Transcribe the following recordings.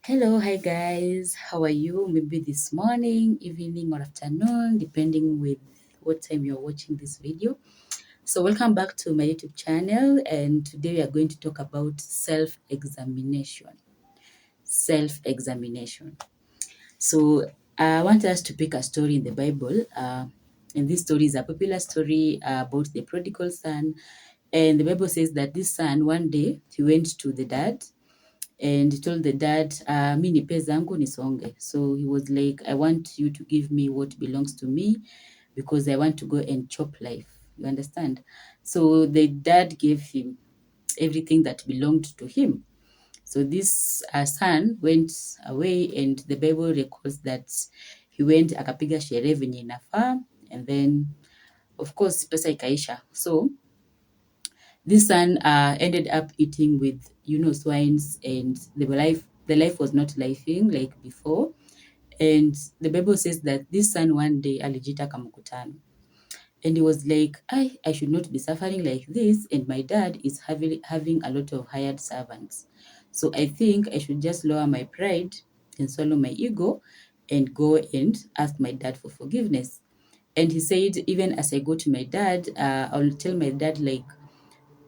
Hello, hi guys. How are you? Maybe this morning, evening, or afternoon, depending with what time you're watching this video. So, welcome back to my YouTube channel, and today we are going to talk about self-examination. Self-examination. So, I want us to pick a story in the Bible. And this story is a popular story about the prodigal son. And the Bible says that this son, one day, he went to the dad and he told the dad, mi nipe zangu nisonge. So he was like, I want you to give me what belongs to me because I want to go and chop life. You understand? So the dad gave him everything that belonged to him. So this son went away, and the Bible records that he went akapiga sherehe venye inafaa, and then of course pesa ikaisha. So this son ended up eating with swines, and the life was not lifing like before. And the Bible says that this son one day alijita kamkutano, and he was like, I should not be suffering like this, and my dad is having a lot of hired servants, so I think I should just lower my pride and swallow my ego and go and ask my dad for forgiveness. And he said, even as I go to my dad, I'll tell my dad, like,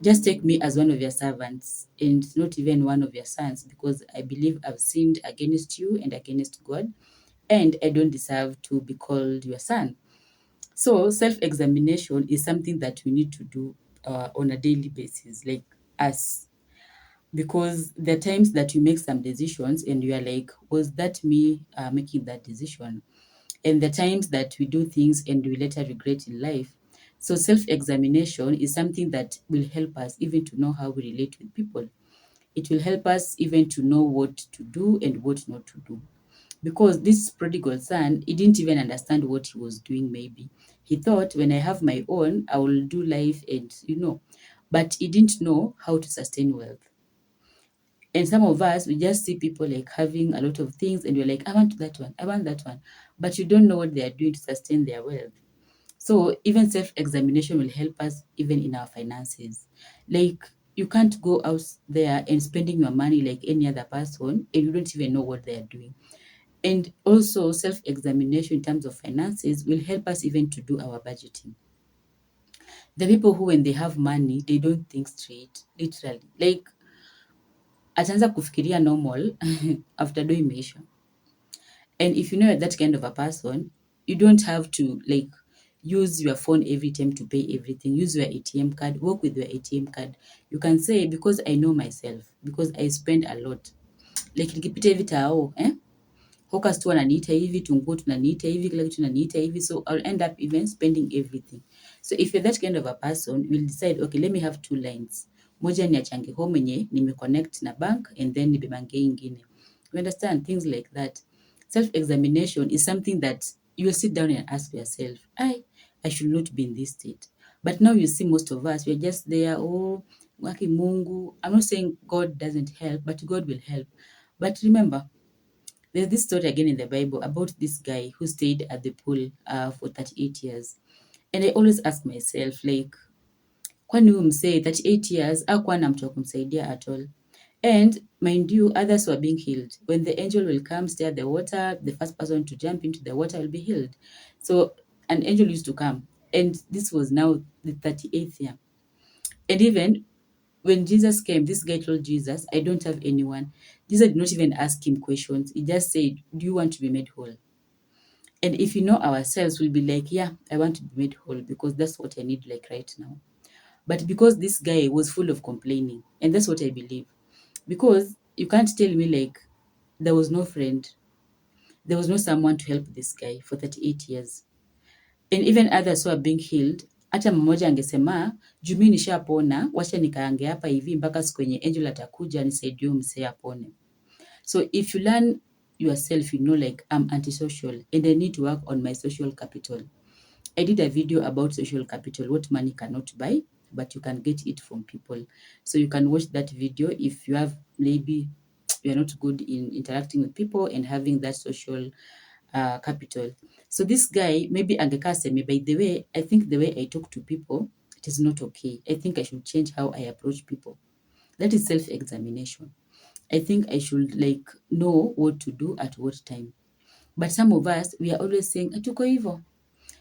just take me as one of your servants and not even one of your sons, because I believe I've sinned against you and against God, and I don't deserve to be called your son. So, self examination is something that we need to do on a daily basis, like us, because there are times that you make some decisions and you are like, was that me making that decision? And the times that we do things and we later regret in life. So self-examination is something that will help us even to know how we relate with people. It will help us even to know what to do and what not to do. Because this prodigal son, he didn't even understand what he was doing, maybe. He thought, when I have my own, I will do life and. But he didn't know how to sustain wealth. And some of us, we just see people like having a lot of things and we're like, I want that one, I want that one. But you don't know what they are doing to sustain their wealth. So even self-examination will help us even in our finances. Like, you can't go out there and spending your money like any other person and you don't even know what they are doing. And also self-examination in terms of finances will help us even to do our budgeting. The people who, when they have money, they don't think straight, literally. Like, ataanza kufikiria normal after doing imeisha. And if you know you're that kind of a person, you don't have to like use your phone every time to pay everything. Use your ATM card, work with your ATM card. You can say, because I know myself, because I spend a lot. Like nikipita hivi tao, hawkers tu wananiita hivi, tunguo tunaniita hivi, kila kitu tunaniita hivi, so I'll end up even spending everything. So if you're that kind of a person, you'll decide, okay, let me have two lines. Moja ni achange home yenye nimeconnect na bank, and then nibebange ingine. You understand? Things like that. Self-examination is something that you will sit down and ask yourself, I should not be in this state. But now you see most of us, we're just there, waki Mungu. I'm not saying God doesn't help, but God will help. But remember, there's this story again in the Bible about this guy who stayed at the pool for 38 years. And I always ask myself, like, kwani huyu msee 38 years hakuwa na mtu wa kumsaidia at all? And mind you, others were being healed. When the angel will come, stay at the water, the first person to jump into the water will be healed. So an angel used to come. And this was now the 38th year. And even when Jesus came, this guy told Jesus, I don't have anyone. Jesus did not even ask him questions. He just said, do you want to be made whole? And if you know ourselves, we'll be like, yeah, I want to be made whole because that's what I need like right now. But because this guy was full of complaining, and that's what I believe. Because you can't tell me like there was no friend, there was no someone to help this guy for 38 years. And even others who are being healed, hata mmoja angesema, juu mimi nishapona, wacha nikaange hapa hivi mpaka siku yenye angel atakuja nisaidie msee apone. So if you learn yourself, you know, like, I'm antisocial and I need to work on my social capital. I did a video about social capital, what money cannot buy, but you can get it from people. So you can watch that video if you have, maybe you're not good in interacting with people and having that social capital. So this guy, maybe angekaa seme, by the way, I think the way I talk to people, it is not okay. I think I should change how I approach people. That is self-examination. I think I should like know what to do at what time. But some of us, we are always saying, hatuko hivyo.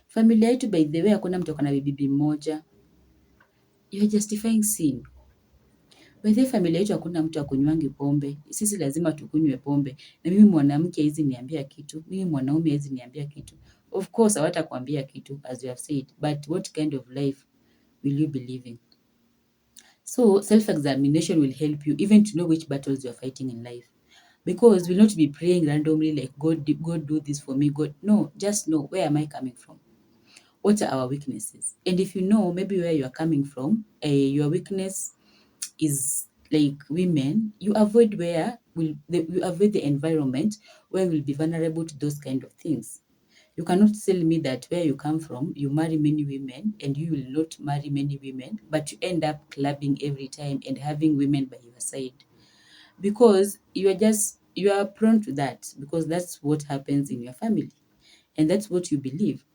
Familia yetu by the way hakuna mtu ako na bibi moja. You are justifying sin. By the way, familia yetu hakuna mtu akunywangi pombe. Sisi lazima tukunywe pombe. Na mimi mwanamke hizi niambia kitu. Mimi mwanaume hizi niambia kitu. Of course, hawatakuambia kitu as you have said. But what kind of life will you be living? So self-examination will help you even to know which battles you are fighting in life. Because we'll not be praying randomly like, God do this for me. God, no, just know, where am I coming from? What are our weaknesses? And if you know maybe where you are coming from, your weakness is like women, you avoid the environment where we'll be vulnerable to those kind of things. You cannot tell me that where you come from, you marry many women and you will not marry many women, but you end up clubbing every time and having women by your side. Because you are prone to that, because that's what happens in your family and that's what you believe.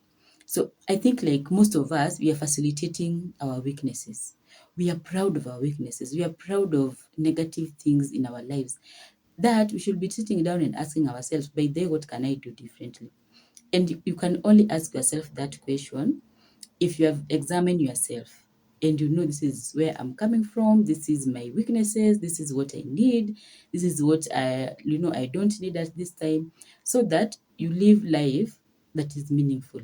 So I think like most of us, we are facilitating our weaknesses. We are proud of our weaknesses. We are proud of negative things in our lives. That we should be sitting down and asking ourselves, by the way, what can I do differently? And you can only ask yourself that question if you have examined yourself and you know this is where I'm coming from, this is my weaknesses, this is what I need, this is what I don't need at this time, so that you live life that is meaningful.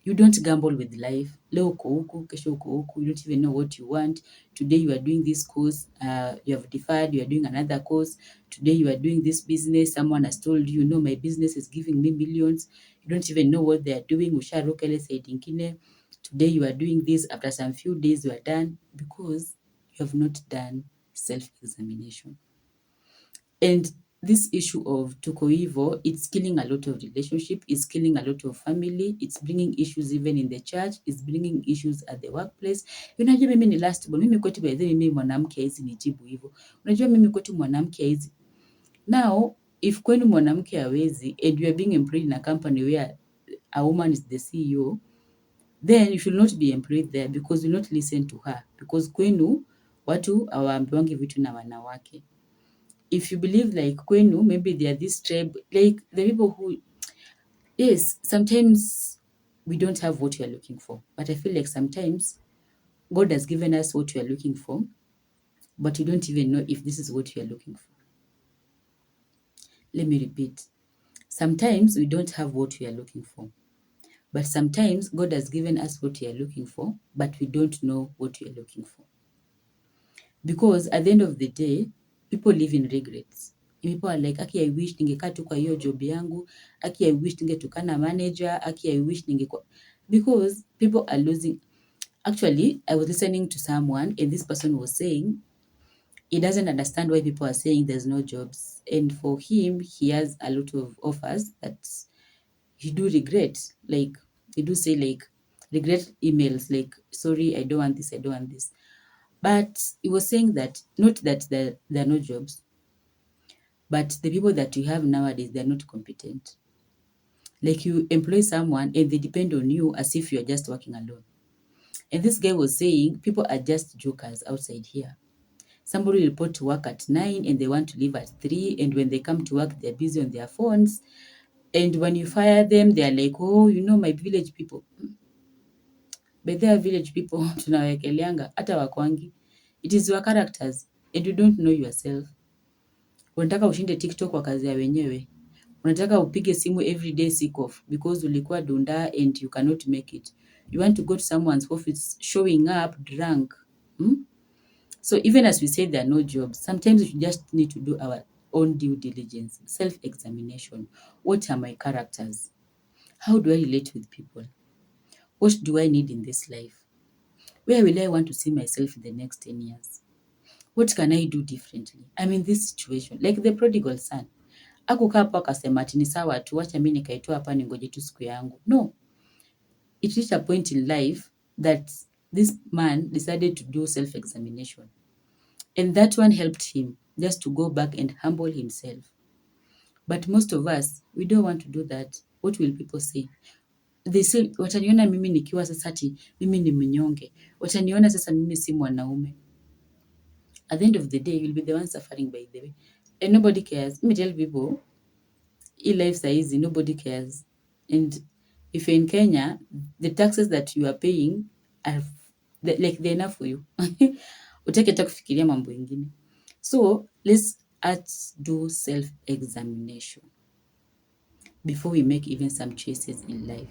You don't gamble with life. Leo uko huku, kesho uko huku. You don't even know what you want. Today you are doing this course, you have deferred, you are doing another course. Today you are doing this business. Someone has told you, no, my business is giving me millions. You don't even know what they are doing. Usharuka ile side ingine. Today you are doing this. After some few days you are done because you have not done self-examination. And this issue of tuko hivo, it's killing a lot of relationship, it's killing a lot of family, it's bringing issues even in the church, it's bringing issues at the workplace. Unajua mimi ni last born, mimi kwetu by the way, mimi mwanamke hizi nijibu hivyo. Unajua mimi kwetu mwanamke hizi. Now, if kwenu mwanamke hawezi and you are being employed in a company where a woman is the CEO, then you should not be employed there because you not listen to her. Because kwenu watu hawaambiwangi vitu na wanawake. If you believe like kwenu, maybe they are this tribe, like the people who, yes, sometimes we don't have what we are looking for. But I feel like sometimes God has given us what we are looking for, but we don't even know if this is what we are looking for. Let me repeat. Sometimes we don't have what we are looking for. But sometimes God has given us what we are looking for, but we don't know what we are looking for. Because at the end of the day, people live in regrets. People are like, aki, I wish ningekaa tu kwa hiyo job yangu. Aki, I wish ningetukana manager. Aki, I wish ningekuwa. Because people are losing. Actually, I was listening to someone and this person was saying he doesn't understand why people are saying there's no jobs. And for him, he has a lot of offers that he do regret. Like, he do say like, regret emails like, sorry, I don't want this, I don't want this. But he was saying that, not that there are no jobs, but the people that we have nowadays, they're not competent. Like you employ someone and they depend on you as if you're just working alone. And this guy was saying people are just jokers outside here. Somebody will report to work at 9 and they want to leave at 3. And when they come to work, they're busy on their phones. And when you fire them, they're like, oh, my village people. But they are village people, tunawekeleanga, hata wakwangi. It is your characters and you don't know yourself. Unataka ushinde TikTok kwa kazi ya wenyewe. Unataka upige simu every day sick off because ulikuwa dunda and you cannot make it. You want to go to someone's office showing up drunk. So even as we say there are no jobs, sometimes we just need to do our own due diligence, self-examination. What are my characters? How do I relate with people? What do I need in this life? Where will I want to see myself in the next 10 years? What can I do differently? I'm in this situation, like the prodigal son. Hakukaa hapo akasema ati ni sawa tu, wacha mimi nikaitoa hapa ningoje tu siku yangu. No. It reached a point in life that this man decided to do self-examination. And that one helped him just to go back and humble himself. But most of us, we don't want to do that. What will people say? They say, wataniona mimi nikiwa sasa ati mimi ni mnyonge. Wataniona sasa mimi si mwanaume. At the end of the day, you'll be the one suffering by the way. and nobody cares. Let me tell people, life are easy, nobody cares. And if you're in Kenya, the taxes that you are paying are like they're enough for you. Utake hata kufikiria mambo ingine. So let's do self-examination before we make even some choices in life.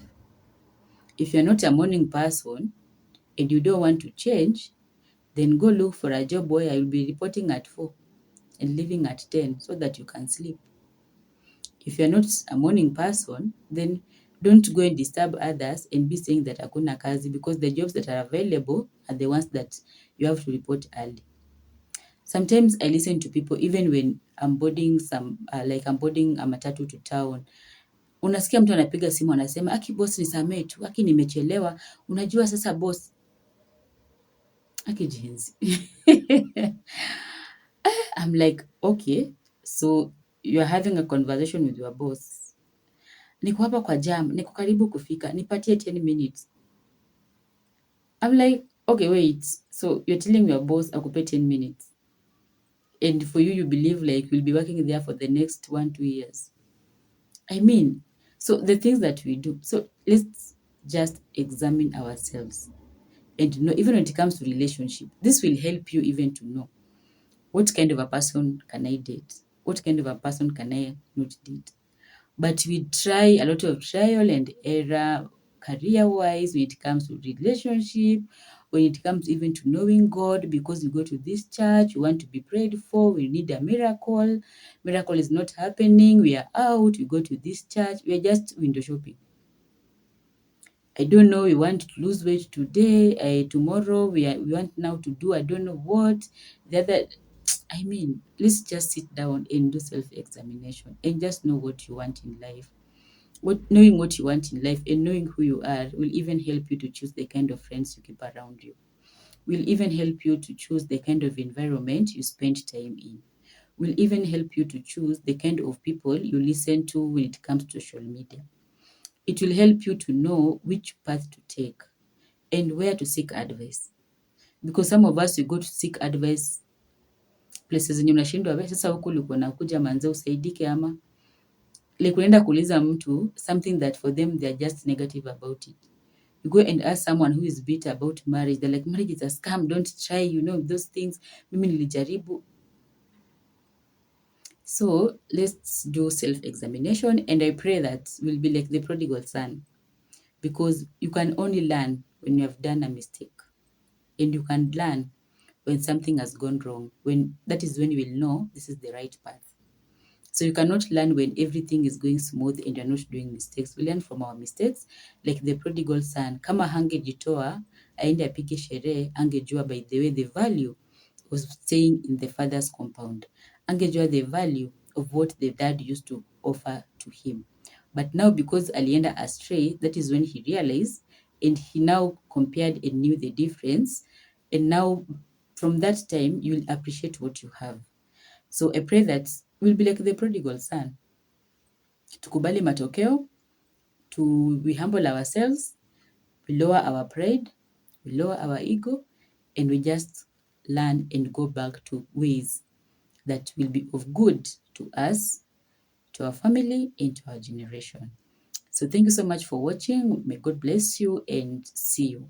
If you're not a morning person and you don't want to change, then go look for a job where I will be reporting at 4 and leaving at 10 so that you can sleep. If you're not a morning person, then don't go and disturb others and be saying that hakuna kazi, because the jobs that are available are the ones that you have to report early. Sometimes I listen to people even when I'm boarding I'm boarding a matatu to town. Unasikia mtu anapiga simu anasema, aki boss nisamee tu, aki nimechelewa. Unajua sasa boss, aki jinsi. I'm like, okay, so you're having a conversation with your boss. Niko hapa kwa jam, niko karibu kufika, nipatie 10 minutes. I'm like, okay, wait. So you're telling your boss akupe 10 minutes. And for you, you believe like you'll be working there for the next 1-2 years. I mean, so the things that we do. So let's just examine ourselves and know, even when it comes to relationship, this will help you even to know what kind of a person can I date? What kind of a person can I not date? But we try a lot of trial and error career-wise, when it comes to relationship, when it comes even to knowing God, because we go to this church, we want to be prayed for, we need a miracle. Miracle is not happening, we are out, we go to this church, we are just window shopping. I don't know, we want to lose weight today, tomorrow we want now to do I don't know what. The other, I mean, let's just sit down and do self-examination and just know what you want in life. Knowing what you want in life and knowing who you are will even help you to choose the kind of friends you keep around you. Will even help you to choose the kind of environment you spend time in. Will even help you to choose the kind of people you listen to when it comes to social media. It will help you to know which path to take and where to seek advice. Because some of us, we go to seek advice places zenye unashindwa, we sasa huku ulikuwa unakuja manze usaidike ama like unaenda kuuliza mtu something that for them they are just negative about it. You go and ask someone who is bitter about marriage, they're like, marriage is a scam, don't try, those things. Mimi nilijaribu. So let's do self-examination, and I pray that we'll be like the prodigal son, because you can only learn when you have done a mistake, and you can learn when something has gone wrong. That is when you will know this is the right path. So you cannot learn when everything is going smooth and you're not doing mistakes. We learn from our mistakes, like the prodigal son. Kama hangejitoa aende apige sherehe, angejua by the way the value of staying in the father's compound. Angejua the value of what the dad used to offer to him. But now because alienda astray, that is when he realized, and he now compared and knew the difference. And now from that time, you'll appreciate what you have. So I pray that we'll be like the prodigal son. Tukubali matokeo, we humble ourselves, we lower our pride, we lower our ego, and we just learn and go back to ways that will be of good to us, to our family, and to our generation. So thank you so much for watching. May God bless you and see you.